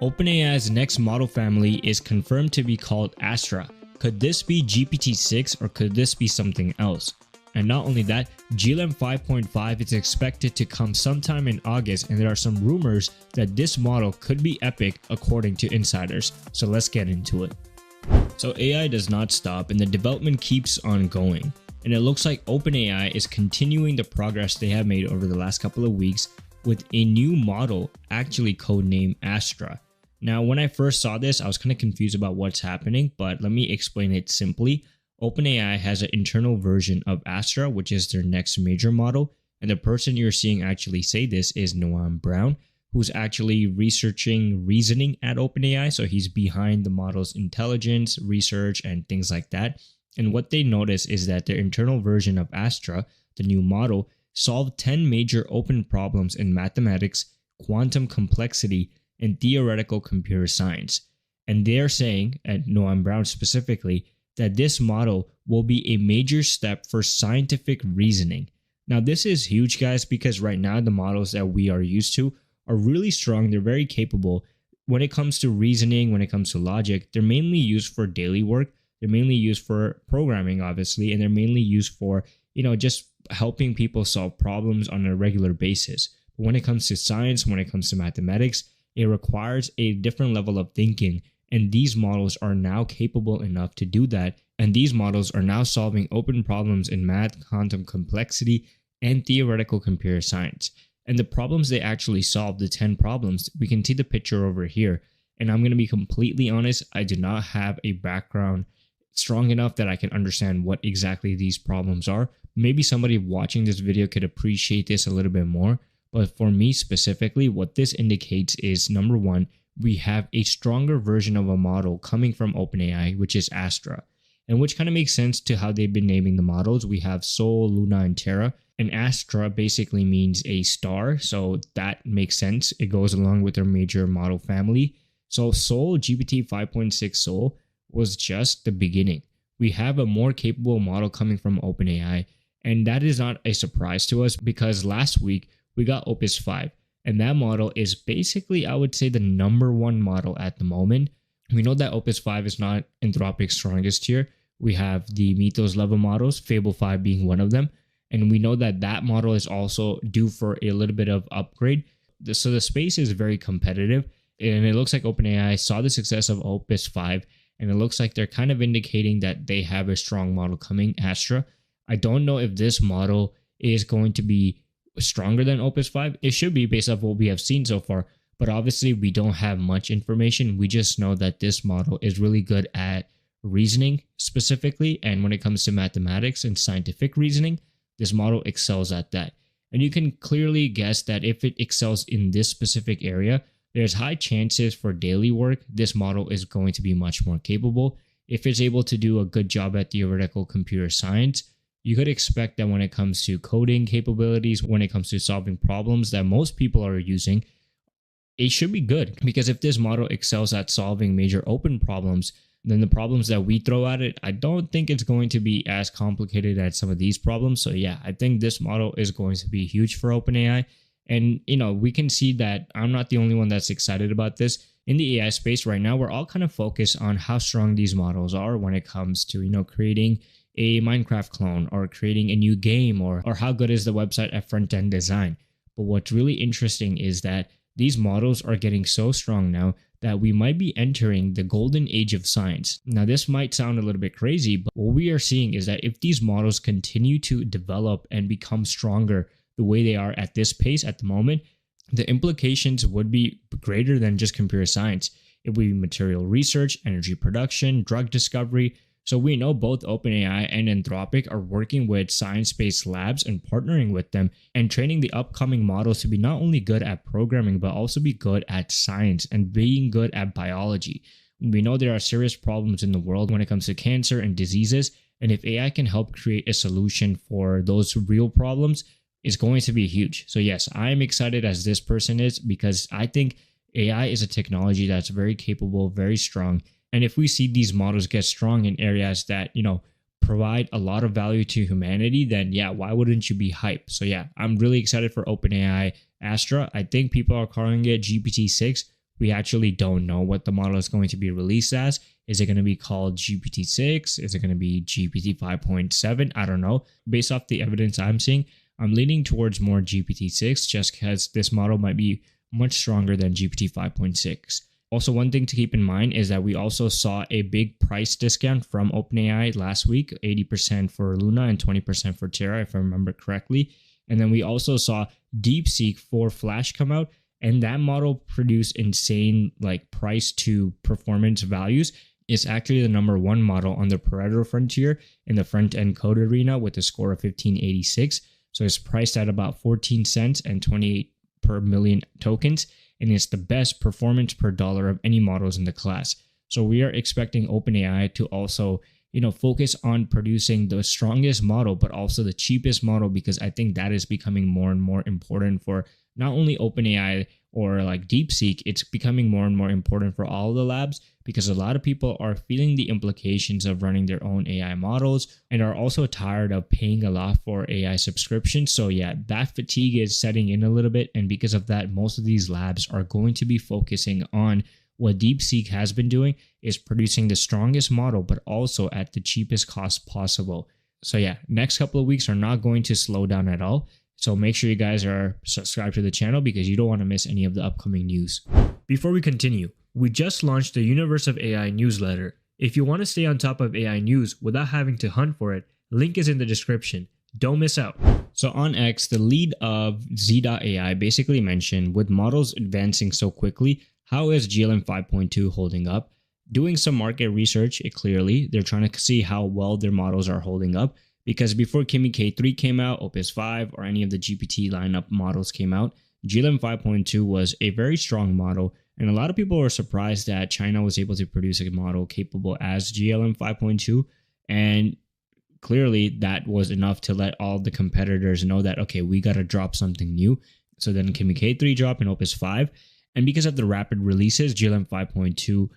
OpenAI's next model family is confirmed to be called Astra. Could this be GPT-6 or could this be something else? And not only that, GLM 5.5 is expected to come sometime in August, and there are some rumors that this model could be epic according to insiders. So let's get into it. So AI does not stop and the development keeps on going. And it looks like OpenAI is continuing the progress they have made over the last couple of weeks with a new model actually codenamed Astra. Now, when I first saw this, I was kind of confused about what's happening, but let me explain it simply. OpenAI has an internal version of Astra, which is their next major model. And the person you're seeing actually say this is Noam Brown, who's actually researching reasoning at OpenAI. So he's behind the model's intelligence, research, and things like that. And what they notice is that their internal version of Astra, the new model, solved 10 major open problems in mathematics, quantum complexity, and theoretical computer science. And they're saying, at Noam Brown specifically, that this model will be a major step for scientific reasoning. Now, this is huge, guys, because right now the models that we are used to are really strong. They're very capable. When it comes to reasoning, when it comes to logic, they're mainly used for daily work. They're mainly used for programming, obviously, and they're mainly used for, just helping people solve problems on a regular basis. But when it comes to science, when it comes to mathematics, it requires a different level of thinking. And these models are now capable enough to do that. And these models are now solving open problems in math, quantum complexity, and theoretical computer science. And the problems they actually solve, the 10 problems, we can see the picture over here. And I'm going to be completely honest, I do not have a background strong enough that I can understand what exactly these problems are. Maybe somebody watching this video could appreciate this a little bit more. But for me specifically, what this indicates is, number one, we have a stronger version of a model coming from OpenAI, which is Astra, and which kind of makes sense to how they've been naming the models. We have Sol, Luna, and Terra, and Astra basically means a star, so that makes sense. It goes along with their major model family. So Sol, GPT 5.6 Sol, was just the beginning. We have a more capable model coming from OpenAI, and that is not a surprise to us because last week we got Opus 5. And that model is basically, I would say, the number one model at the moment. We know that Opus 5 is not Anthropic's strongest tier. We have the Mythos level models, Fable 5 being one of them. And we know that that model is also due for a little bit of upgrade. So the space is very competitive. And it looks like OpenAI saw the success of Opus 5. And it looks like they're kind of indicating that they have a strong model coming, Astra. I don't know if this model is going to be stronger than Opus 5. It should be based off what we have seen so far, but obviously we don't have much information. We just know that this model is really good at reasoning specifically, and when it comes to mathematics and scientific reasoning, this model excels at that. And you can clearly guess that if it excels in this specific area, there's high chances for daily work this model is going to be much more capable. If it's able to do a good job at theoretical computer science, you could expect that when it comes to coding capabilities, when it comes to solving problems that most people are using, it should be good. Because if this model excels at solving major open problems, then the problems that we throw at it, I don't think it's going to be as complicated as some of these problems. So yeah, I think this model is going to be huge for OpenAI. And, we can see that I'm not the only one that's excited about this. In the AI space right now, we're all kind of focused on how strong these models are when it comes to, creating a Minecraft clone or creating a new game or how good is the website at front-end design. But what's really interesting is that these models are getting so strong now that we might be entering the golden age of science. Now, this might sound a little bit crazy, but what we are seeing is that if these models continue to develop and become stronger the way they are at this pace at the moment, the implications would be greater than just computer science. It would be material research, energy production, drug discovery. So we know both OpenAI and Anthropic are working with science-based labs and partnering with them and training the upcoming models to be not only good at programming, but also be good at science and being good at biology. We know there are serious problems in the world when it comes to cancer and diseases. And if AI can help create a solution for those real problems, it's going to be huge. So yes, I am excited as this person is because I think AI is a technology that's very capable, very strong. And if we see these models get strong in areas that, provide a lot of value to humanity, then yeah, why wouldn't you be hyped? So yeah, I'm really excited for OpenAI Astra. I think people are calling it GPT-6, We actually don't know what the model is going to be released as. Is it going to be called GPT-6? Is it going to be GPT 5.7? I don't know. Based off the evidence I'm seeing, I'm leaning towards more GPT-6 just because this model might be much stronger than GPT 5.6. Also, one thing to keep in mind is that we also saw a big price discount from OpenAI last week, 80% for Luna and 20% for Terra, if I remember correctly. And then we also saw DeepSeek for Flash come out, and that model produced insane like price to performance values. It's actually the #1 model on the Pareto frontier in the front-end code arena with a score of 1586. So it's priced at about 14 cents and 28 per million tokens, and it's the best performance per dollar of any models in the class. So we are expecting OpenAI to also, focus on producing the strongest model, but also the cheapest model, because I think that is becoming more and more important for not only OpenAI or like DeepSeek, it's becoming more and more important for all the labs, because a lot of people are feeling the implications of running their own AI models and are also tired of paying a lot for AI subscriptions. So yeah, that fatigue is setting in a little bit. And because of that, most of these labs are going to be focusing on what DeepSeek has been doing, is producing the strongest model, but also at the cheapest cost possible. So yeah, next couple of weeks are not going to slow down at all. So make sure you guys are subscribed to the channel because you don't want to miss any of the upcoming news. Before we continue, we just launched the Universe of AI newsletter. If you want to stay on top of AI news without having to hunt for it, link is in the description. Don't miss out. So on X, the lead of Z.AI basically mentioned, with models advancing so quickly, how is GLM 5.2 holding up? Doing some market research, clearly, they're trying to see how well their models are holding up. Because before Kimi K3 came out, Opus 5, or any of the GPT lineup models came out, GLM 5.2 was a very strong model, and a lot of people were surprised that China was able to produce a model capable as GLM 5.2, and clearly that was enough to let all the competitors know that, okay, we got to drop something new. So then Kimi K3 dropped in Opus 5, and because of the rapid releases, GLM 5.2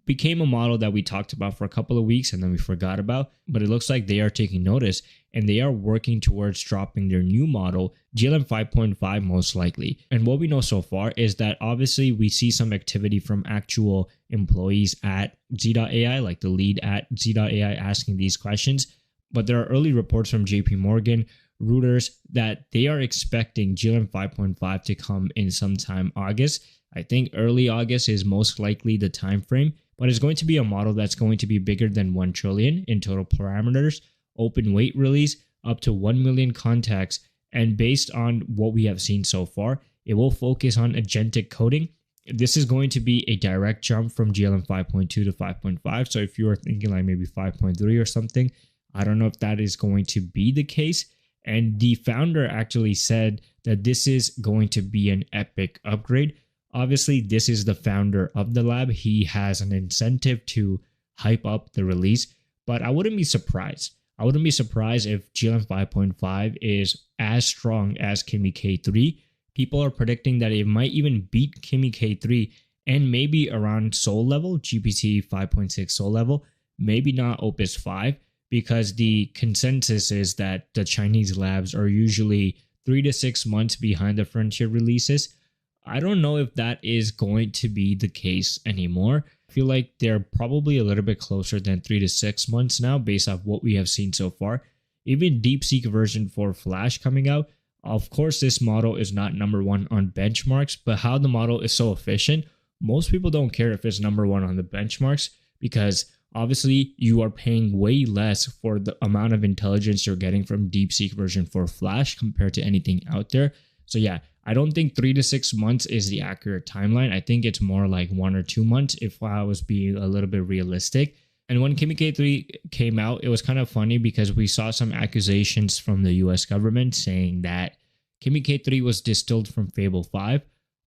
became a model that we talked about for a couple of weeks and then we forgot about, but it looks like they are taking notice and they are working towards dropping their new model, GLM 5.5 most likely. And what we know so far is that obviously we see some activity from actual employees at Z.AI, like the lead at Z.AI asking these questions, but there are early reports from JP Morgan, Reuters, that they are expecting GLM 5.5 to come in sometime August. I think early August is most likely the time frame, but it's going to be a model that's going to be bigger than 1 trillion in total parameters, open weight release, up to 1 million contacts, and based on what we have seen so far, it will focus on agentic coding. This is going to be a direct jump from GLM 5.2 to 5.5, so if you are thinking like maybe 5.3 or something, I don't know if that is going to be the case. And the founder actually said that this is going to be an epic upgrade. Obviously, this is the founder of the lab. He has an incentive to hype up the release, but I wouldn't be surprised. I wouldn't be surprised if GLM 5.5 is as strong as Kimi K3. People are predicting that it might even beat Kimi K3 and maybe around Soul level, GPT 5.6 Soul level, maybe not Opus 5, because the consensus is that the Chinese labs are usually 3 to 6 months behind the frontier releases. I don't know if that is going to be the case anymore. I feel like they're probably a little bit closer than 3 to 6 months now based off what we have seen so far. Even DeepSeek version 4 Flash coming out, of course this model is not #1 on benchmarks, but how the model is so efficient, most people don't care if it's #1 on the benchmarks, because obviously you are paying way less for the amount of intelligence you're getting from DeepSeek version 4 Flash compared to anything out there. So yeah, I don't think 3 to 6 months is the accurate timeline. I think it's more like 1 or 2 months if I was being a little bit realistic. And when Kimi K3 came out, it was kind of funny because we saw some accusations from the US government saying that Kimi K3 was distilled from Fable 5.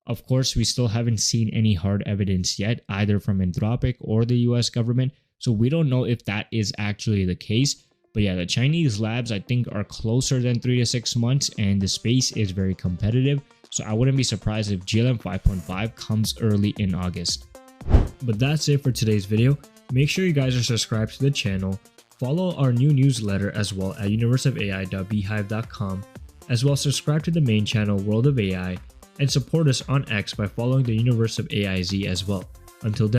Of course, we still haven't seen any hard evidence yet, either from Anthropic or the US government. So we don't know if that is actually the case. But yeah, the Chinese labs, I think, are closer than 3 to 6 months, and the space is very competitive. So I wouldn't be surprised if GLM 5.5 comes early in August. But that's it for today's video. Make sure you guys are subscribed to the channel. Follow our new newsletter as well at universeofai.beehive.com. As well, subscribe to the main channel, World of AI. and support us on X by following the Universe of AIZ as well. Until then.